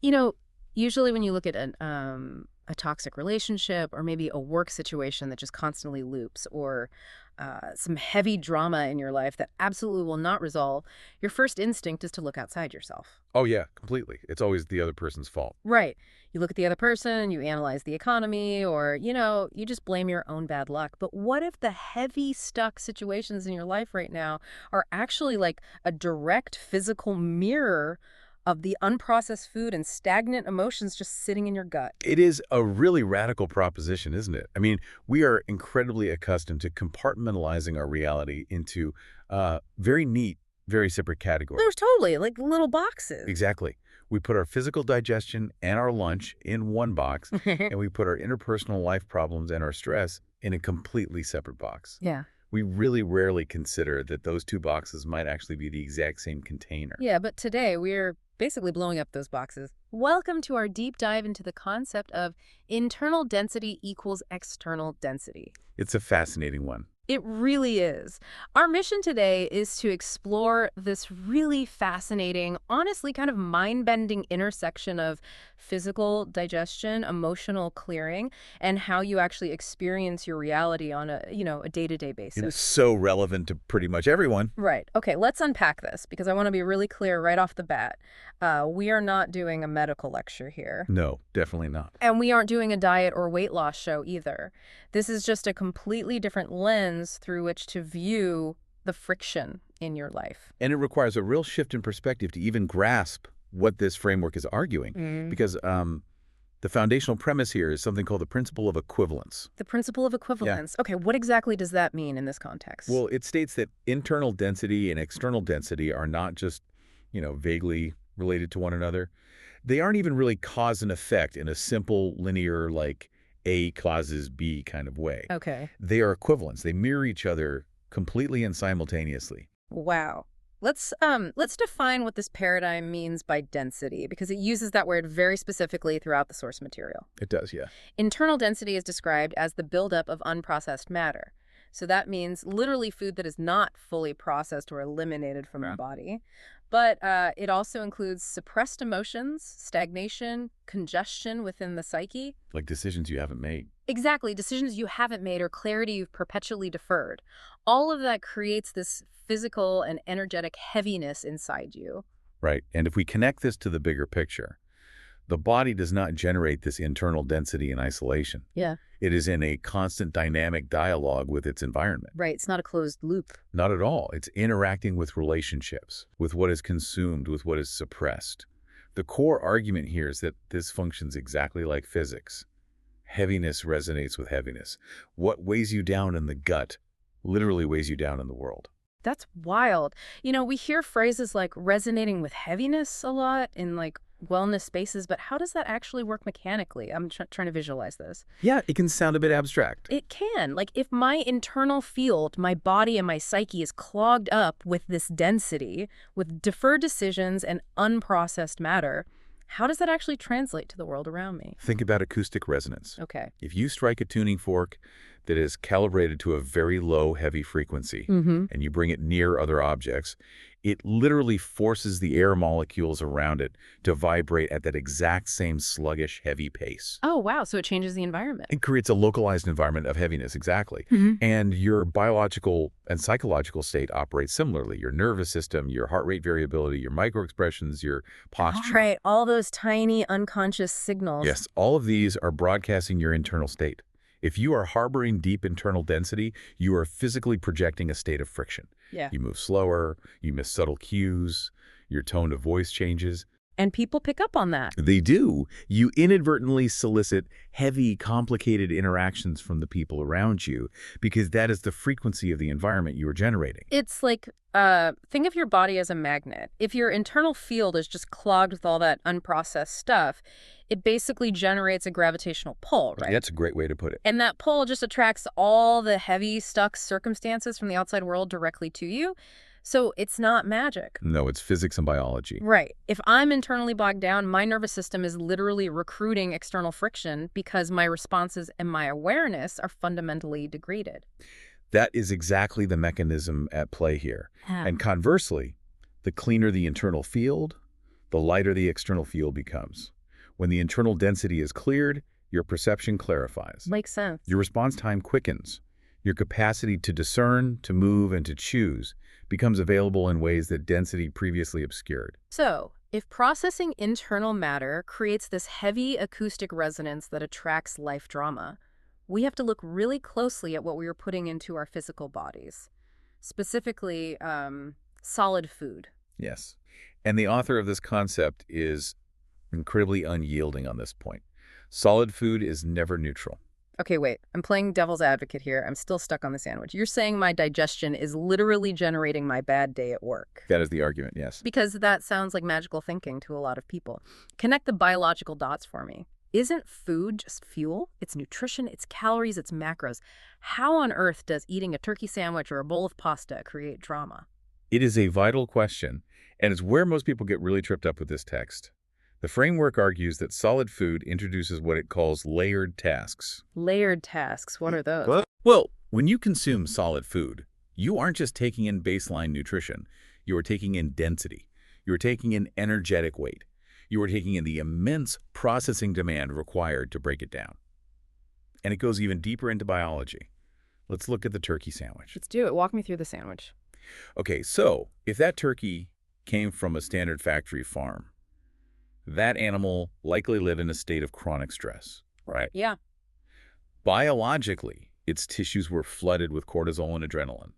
You know, usually when you look at a toxic relationship or maybe a work situation that just constantly loops or some heavy drama in your life that absolutely will not resolve, your first instinct is to look outside yourself. Oh, yeah, completely. It's always the other person's fault. Right. You look at the other person, you analyze the economy, or, you just blame your own bad luck. But what if the heavy, stuck situations in your life right now are actually like a direct physical mirror of the unprocessed food and stagnant emotions just sitting in your gut? It is a really radical proposition, isn't it? I mean, we are incredibly accustomed to compartmentalizing our reality into very neat, very separate There's categories. totally like little boxes. Exactly. We put our physical digestion and our lunch in one box, and we put our interpersonal life problems and our stress in a completely separate box. Yeah. We really rarely consider that those two boxes might actually be the exact same container. Yeah, but today we're basically blowing up those boxes. Welcome to our deep dive into the concept of internal density equals external density. It's a fascinating one. It really is. Our mission today is to explore this really fascinating, honestly kind of mind-bending intersection of physical digestion, emotional clearing, and how you actually experience your reality on a day-to-day And it's basis. so relevant to pretty much everyone. Right. Okay, let's unpack this because I want to be really clear right off the bat. We are not doing a medical lecture here. No, definitely not. And we aren't doing a diet or weight loss show either. This is just a completely different lens through which to view the friction in your life. And it requires a real shift in perspective to even grasp what this framework is arguing. Mm. Because the foundational premise here is something called the principle of equivalence. The principle of Yeah. equivalence. Okay, what exactly does that mean in this context? Well, it states that internal density and external density are not just, vaguely related to one another. They aren't even really cause and effect in a simple, linear, like A causes B kind of way. Okay. They are equivalents. They mirror each other completely and simultaneously. Wow. Let's define what this paradigm means by density because it uses that word very specifically throughout the source material. It does, yeah. Internal density is described as the buildup of unprocessed matter. So that means literally food that is not fully processed or eliminated from the Yeah. body. But it also includes suppressed emotions, stagnation, congestion within the psyche. Like decisions you haven't made. Exactly, decisions you haven't made or clarity you've perpetually deferred. All of that creates this physical and energetic heaviness inside you. Right. And if we connect this to the bigger picture, the body does not generate this internal density in isolation. Yeah. It is in a constant dynamic dialogue with its environment. Right, it's not a closed loop. Not at all. It's interacting with relationships, with what is consumed, with what is suppressed. The core argument here is that this functions exactly like physics. Heaviness resonates with heaviness. What weighs you down in the gut literally weighs you down in the world. That's wild. We hear phrases like resonating with heaviness a lot in like wellness spaces, but how does that actually work mechanically? I'm trying to visualize this. Yeah, it can sound a bit abstract. It can. Like if my internal field, my body and my psyche is clogged up with this density, with deferred decisions and unprocessed matter, how does that actually translate to the world around me? Think about acoustic resonance. Okay. If you strike a tuning fork that is calibrated to a very low, heavy frequency, Mm-hmm. and you bring it near other objects, it literally forces the air molecules around it to vibrate at that exact same sluggish, heavy pace. Oh, wow. So it changes the environment. It creates a localized environment of heaviness, exactly. Mm-hmm. And your biological and psychological state operates similarly. Your nervous system, your heart rate variability, your microexpressions, your posture. Right. All those tiny unconscious signals. Yes, all of these are broadcasting your internal state. If you are harboring deep internal density, you are physically projecting a state of friction. Yeah. You move slower, you miss subtle cues, your tone of voice changes. And people pick up on that. They do. You inadvertently solicit heavy, complicated interactions from the people around you because that is the frequency of the environment you are generating. It's like, think of your body as a magnet. If your internal field is just clogged with all that unprocessed stuff, it basically generates a gravitational pull, right? That's a great way to put it. And that pull just attracts all the heavy, stuck circumstances from the outside world directly to you. So it's not magic. No, it's physics and biology. Right. If I'm internally bogged down, my nervous system is literally recruiting external friction because my responses and my awareness are fundamentally degraded. That is exactly the mechanism at play here. Yeah. And conversely, the cleaner the internal field, the lighter the external field becomes. When the internal density is cleared, your perception clarifies. Makes sense. Your response time quickens. Your capacity to discern, to move, and to choose becomes available in ways that density previously obscured. So, if processing internal matter creates this heavy acoustic resonance that attracts life drama, we have to look really closely at what we are putting into our physical bodies. Specifically, solid food. Yes. And the author of this concept is incredibly unyielding on this point. Solid food is never neutral. Okay, wait. I'm playing devil's advocate here. I'm still stuck on the sandwich. You're saying my digestion is literally generating my bad day at work. That is the argument, yes. Because that sounds like magical thinking to a lot of people. Connect the biological dots for me. Isn't food just fuel? It's nutrition, it's calories, it's macros. How on earth does eating a turkey sandwich or a bowl of pasta create drama? It is a vital question, and it's where most people get really tripped up with this text. The framework argues that solid food introduces what it calls layered tasks. Layered tasks, what are those? What? Well, when you consume solid food, you aren't just taking in baseline nutrition. You are taking in density. You are taking in energetic weight. You are taking in the immense processing demand required to break it down. And it goes even deeper into biology. Let's look at the turkey sandwich. Let's do it. Walk me through the sandwich. Okay, so if that turkey came from a standard factory farm, that animal likely lived in a state of chronic stress, right? Yeah. Biologically, its tissues were flooded with cortisol and adrenaline.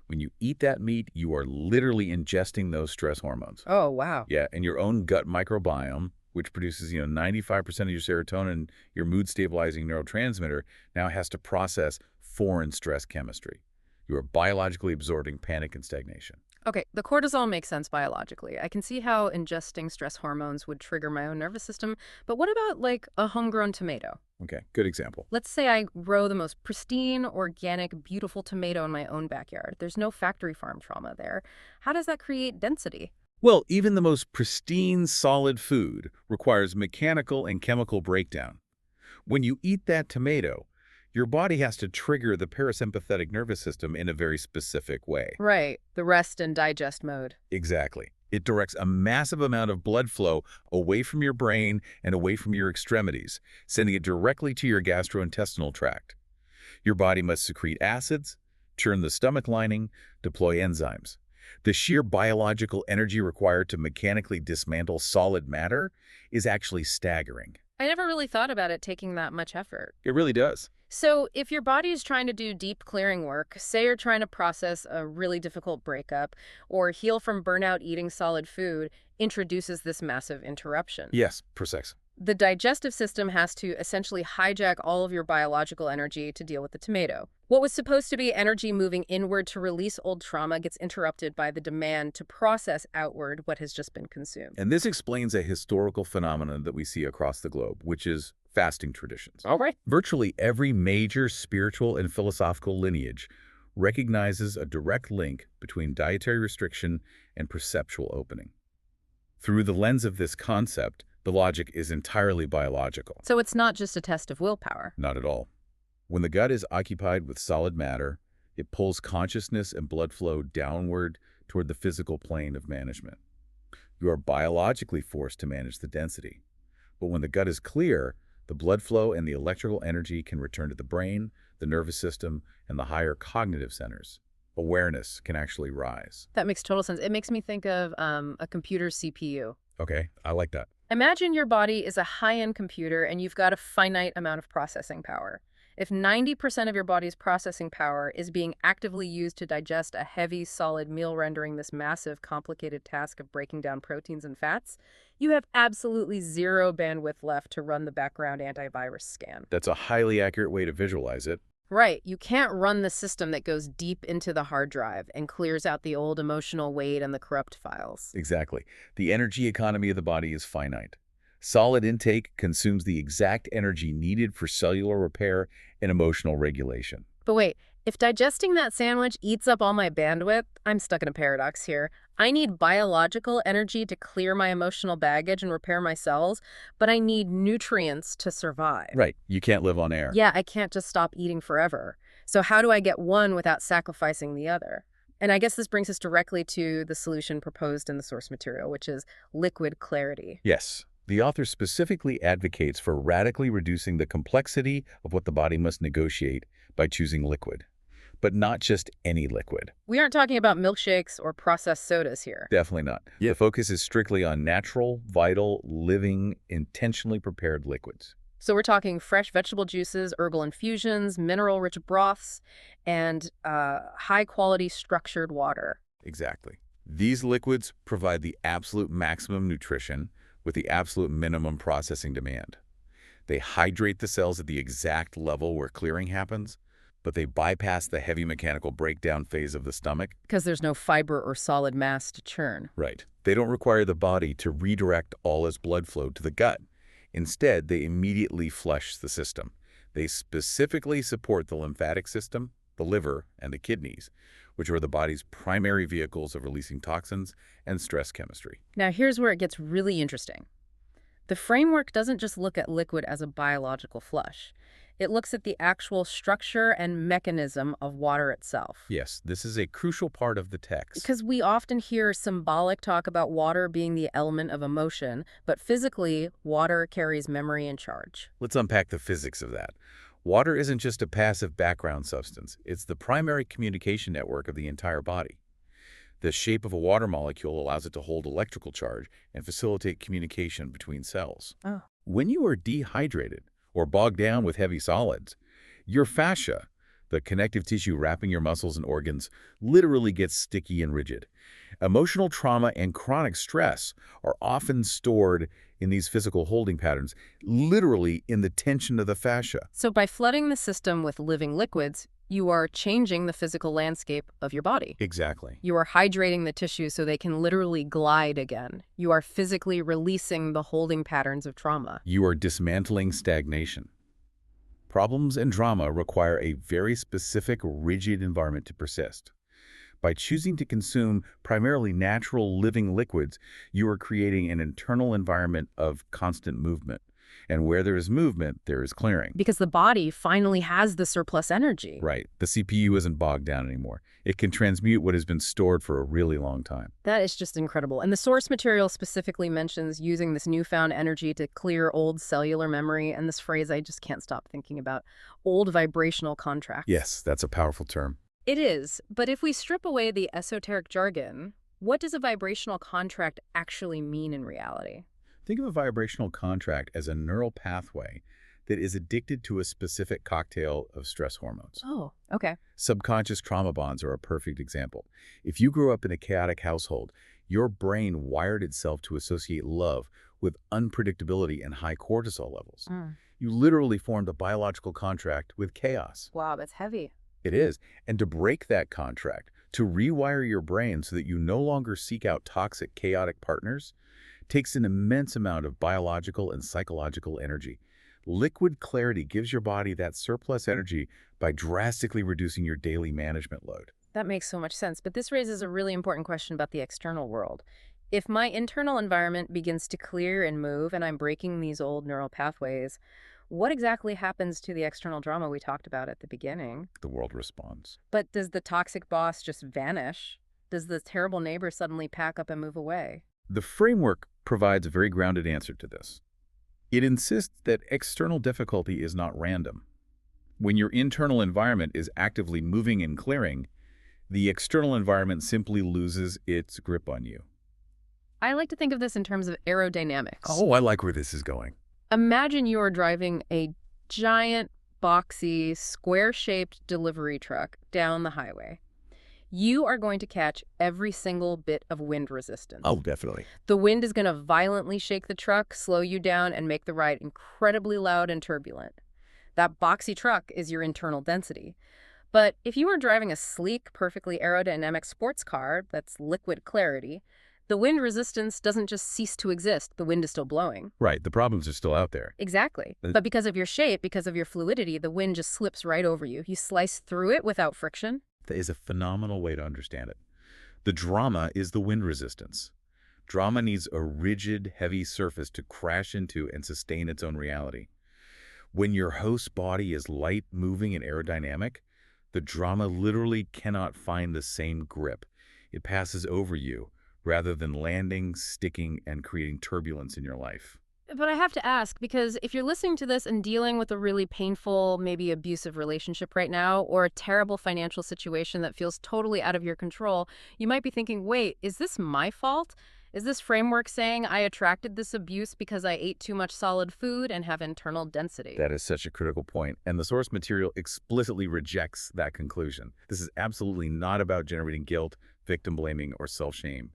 When you eat that meat, you are literally ingesting those stress hormones. Oh, wow. Yeah, and your own gut microbiome, which produces, 95% of your serotonin, your mood-stabilizing neurotransmitter, now has to process foreign stress chemistry. You are biologically absorbing panic and stagnation. Okay, the cortisol makes sense biologically. I can see how ingesting stress hormones would trigger my own nervous system, but what about like a homegrown tomato? Okay, good example. Let's say I grow the most pristine, organic, beautiful tomato in my own backyard. There's no factory farm trauma there. How does that create density? Well, even the most pristine, solid food requires mechanical and chemical breakdown. When you eat that tomato, your body has to trigger the parasympathetic nervous system in a very specific way. Right, the rest and digest mode. Exactly. It directs a massive amount of blood flow away from your brain and away from your extremities, sending it directly to your gastrointestinal tract. Your body must secrete acids, churn the stomach lining, deploy enzymes. The sheer biological energy required to mechanically dismantle solid matter is actually staggering. I never really thought about it taking that much effort. It really does. So if your body is trying to do deep clearing work, say you're trying to process a really difficult breakup or heal from burnout eating solid food, introduces this massive interruption. Yes, precise. The digestive system has to essentially hijack all of your biological energy to deal with the tomato. What was supposed to be energy moving inward to release old trauma gets interrupted by the demand to process outward what has just been consumed. And this explains a historical phenomenon that we see across the globe, which is fasting traditions. All right. Virtually every major spiritual and philosophical lineage recognizes a direct link between dietary restriction and perceptual opening. Through the lens of this concept, the logic is entirely biological. So it's not just a test of willpower. Not at all. When the gut is occupied with solid matter, it pulls consciousness and blood flow downward toward the physical plane of management. You are biologically forced to manage the density. But when the gut is clear, the blood flow and the electrical energy can return to the brain, the nervous system, and the higher cognitive centers. Awareness can actually rise. That makes total sense. It makes me think of a computer CPU. Okay, I like that. Imagine your body is a high-end computer and you've got a finite amount of processing power. If 90% of your body's processing power is being actively used to digest a heavy, solid meal rendering this massive, complicated task of breaking down proteins and fats, you have absolutely zero bandwidth left to run the background antivirus scan. That's a highly accurate way to visualize it. Right. You can't run the system that goes deep into the hard drive and clears out the old emotional weight and the corrupt files. Exactly. The energy economy of the body is finite. Solid intake consumes the exact energy needed for cellular repair and emotional regulation. But wait, if digesting that sandwich eats up all my bandwidth, I'm stuck in a paradox here. I need biological energy to clear my emotional baggage and repair my cells, but I need nutrients to survive. Right. You can't live on air. Yeah, I can't just stop eating forever. So how do I get one without sacrificing the other? And I guess this brings us directly to the solution proposed in the source material, which is liquid clarity. Yes, the author specifically advocates for radically reducing the complexity of what the body must negotiate by choosing liquid. But not just any liquid. We aren't talking about milkshakes or processed sodas here. Definitely not. Yeah. The focus is strictly on natural, vital, living, intentionally prepared liquids. So we're talking fresh vegetable juices, herbal infusions, mineral-rich broths, and high-quality structured water. Exactly. These liquids provide the absolute maximum nutrition with the absolute minimum processing demand. They hydrate the cells at the exact level where clearing happens, but they bypass the heavy mechanical breakdown phase of the stomach. Because there's no fiber or solid mass to churn. Right. They don't require the body to redirect all its blood flow to the gut. Instead, they immediately flush the system. They specifically support the lymphatic system, the liver, and the kidneys, which are the body's primary vehicles of releasing toxins and stress chemistry. Now, here's where it gets really interesting. The framework doesn't just look at liquid as a biological flush. It looks at the actual structure and mechanism of water itself. Yes, this is a crucial part of the text. Because we often hear symbolic talk about water being the element of emotion, but physically, water carries memory and charge. Let's unpack the physics of that. Water isn't just a passive background substance. It's the primary communication network of the entire body. The shape of a water molecule allows it to hold electrical charge and facilitate communication between cells. Oh. When you are dehydrated or bogged down with heavy solids, your fascia, the connective tissue wrapping your muscles and organs, literally gets sticky and rigid. Emotional trauma and chronic stress are often stored in these physical holding patterns, literally in the tension of the fascia. So by flooding the system with living liquids, you are changing the physical landscape of your body. Exactly. You are hydrating the tissues so they can literally glide again. You are physically releasing the holding patterns of trauma. You are dismantling stagnation. Problems and drama require a very specific, rigid environment to persist. By choosing to consume primarily natural living liquids, you are creating an internal environment of constant movement. And where there is movement, there is clearing. Because the body finally has the surplus energy. Right. The CPU isn't bogged down anymore. It can transmute what has been stored for a really long time. That is just incredible. And the source material specifically mentions using this newfound energy to clear old cellular memory, and this phrase I just can't stop thinking about, old vibrational contracts. Yes, that's a powerful term. It is, but if we strip away the esoteric jargon, what does a vibrational contract actually mean in reality? Think of a vibrational contract as a neural pathway that is addicted to a specific cocktail of stress hormones. Oh, okay. Subconscious trauma bonds are a perfect example. If you grew up in a chaotic household, your brain wired itself to associate love with unpredictability and high cortisol levels. You literally formed a biological contract with chaos. Wow, that's heavy. It is. And to break that contract, to rewire your brain so that you no longer seek out toxic, chaotic partners, takes an immense amount of biological and psychological energy. Liquid clarity gives your body that surplus energy by drastically reducing your daily management load. That makes so much sense, but this raises a really important question about the external world. If my internal environment begins to clear and move and I'm breaking these old neural pathways, what exactly happens to the external drama we talked about at the beginning? The world responds. But does the toxic boss just vanish? Does the terrible neighbor suddenly pack up and move away? The framework provides a very grounded answer to this. It insists that external difficulty is not random. When your internal environment is actively moving and clearing, the external environment simply loses its grip on you. I like to think of this in terms of aerodynamics. Oh, I like where this is going. Imagine you are driving a giant, boxy, square-shaped delivery truck down the highway. You are going to catch every single bit of wind resistance. Oh, definitely. The wind is going to violently shake the truck, slow you down, and make the ride incredibly loud and turbulent. That boxy truck is your internal density. But if you are driving a sleek, perfectly aerodynamic sports car that's liquid clarity, the wind resistance doesn't just cease to exist. The wind is still blowing. Right, the problems are still out there. Exactly. But because of your shape, because of your fluidity, the wind just slips right over you. You slice through it without friction. That is a phenomenal way to understand it. The drama is the wind resistance. Drama needs a rigid, heavy surface to crash into and sustain its own reality. When your host's body is light, moving, and aerodynamic, The drama literally cannot find the same grip. It passes over you rather than landing, sticking, and creating turbulence in your life. But I have to ask, because if you're listening to this and dealing with a really painful, maybe abusive relationship right now, or a terrible financial situation that feels totally out of your control, you might be thinking, wait, is this my fault? Is this framework saying I attracted this abuse because I ate too much solid food and have internal density? That is such a critical point, and the source material explicitly rejects that conclusion. This is absolutely not about generating guilt, victim blaming, or self-shame.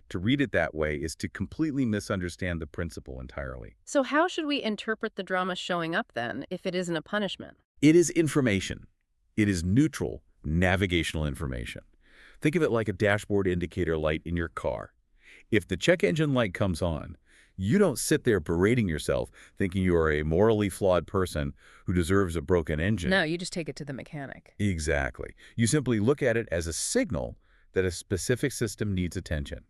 To read it that way is to completely misunderstand the principle entirely. So how should we interpret the drama showing up then, if it isn't a punishment? It is information. It is neutral, navigational information. Think of it like a dashboard indicator light in your car. If the check engine light comes on, you don't sit there berating yourself thinking you are a morally flawed person who deserves a broken engine. No, you just take it to the mechanic. Exactly. You simply look at it as a signal that a specific system needs attention.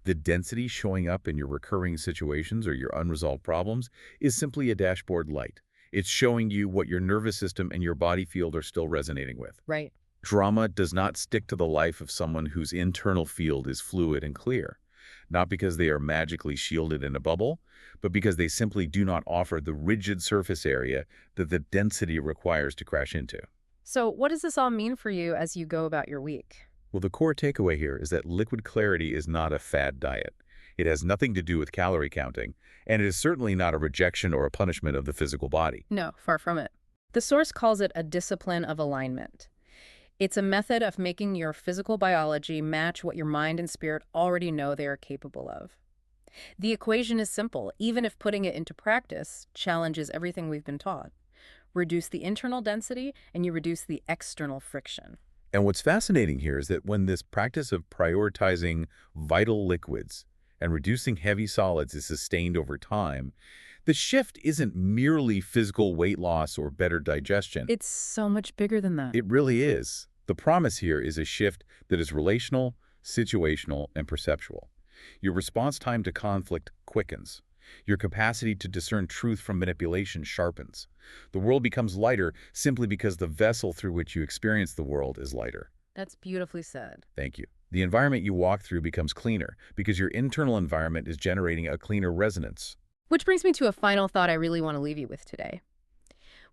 The density showing up in your recurring situations or your unresolved problems is simply a dashboard light. It's showing you what your nervous system and your body field are still resonating with. Right. Drama does not stick to the life of someone whose internal field is fluid and clear, not because they are magically shielded in a bubble, but because they simply do not offer the rigid surface area that the density requires to crash into. So what does this all mean for you as you go about your week? Well, the core takeaway here is that liquid clarity is not a fad diet. It has nothing to do with calorie counting, and it is certainly not a rejection or a punishment of the physical body. No, far from it. The source calls it a discipline of alignment. It's a method of making your physical biology match what your mind and spirit already know they are capable of. The equation is simple, even if putting it into practice challenges everything we've been taught. Reduce the internal density, and you reduce the external friction. And what's fascinating here is that when this practice of prioritizing vital liquids and reducing heavy solids is sustained over time, the shift isn't merely physical weight loss or better digestion. It's so much bigger than that. It really is. The promise here is a shift that is relational, situational, and perceptual. Your response time to conflict quickens. Your capacity to discern truth from manipulation sharpens. The world becomes lighter simply because the vessel through which you experience the world is lighter. That's beautifully said. Thank you. The environment you walk through becomes cleaner because your internal environment is generating a cleaner resonance. Which brings me to a final thought I really want to leave you with today.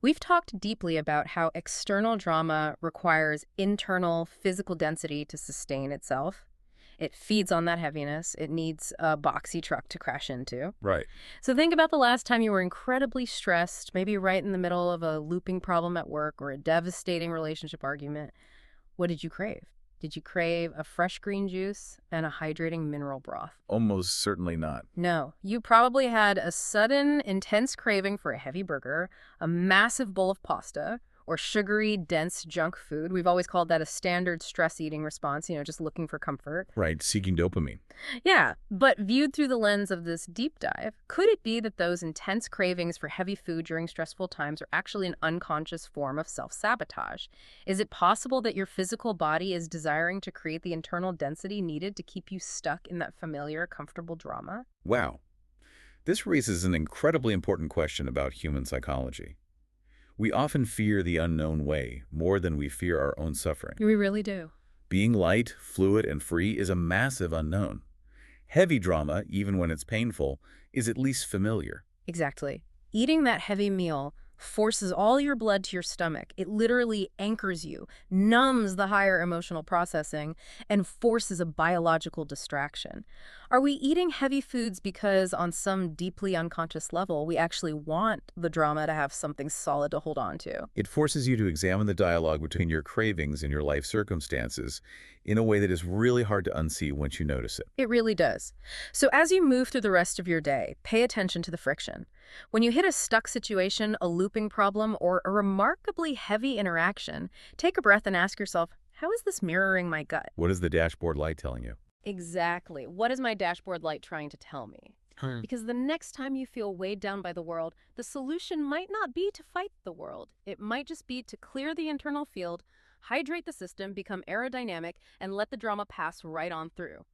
We've talked deeply about how external drama requires internal physical density to sustain itself. It feeds on that heaviness. It needs a boxy truck to crash into. Right. So think about the last time you were incredibly stressed, maybe right in the middle of a looping problem at work or a devastating relationship argument. What did you crave? Did you crave a fresh green juice and a hydrating mineral broth? Almost certainly not. No, you probably had a sudden, intense craving for a heavy burger, a massive bowl of pasta, or sugary, dense junk food. We've always called that a standard stress eating response, just looking for comfort. Right, seeking dopamine. Yeah, but viewed through the lens of this deep dive, could it be that those intense cravings for heavy food during stressful times are actually an unconscious form of self-sabotage? Is it possible that your physical body is desiring to create the internal density needed to keep you stuck in that familiar, comfortable drama? Wow. This raises an incredibly important question about human psychology. We often fear the unknown way more than we fear our own suffering. We really do. Being light, fluid, and free is a massive unknown. Heavy drama, even when it's painful, is at least familiar. Exactly. Eating that heavy meal forces all your blood to your stomach. It literally anchors you, numbs the higher emotional processing, and forces a biological distraction. Are we eating heavy foods because on some deeply unconscious level, we actually want the drama to have something solid to hold on to? It forces you to examine the dialogue between your cravings and your life circumstances in a way that is really hard to unsee once you notice it. It really does. So as you move through the rest of your day, pay attention to the friction. When you hit a stuck situation, a looping problem, or a remarkably heavy interaction, take a breath and ask yourself, how is this mirroring my gut? What is the dashboard light telling you? Exactly. What is my dashboard light trying to tell me? Because the next time you feel weighed down by the world, the solution might not be to fight the world. It might just be to clear the internal field, hydrate the system, become aerodynamic, and let the drama pass right on through.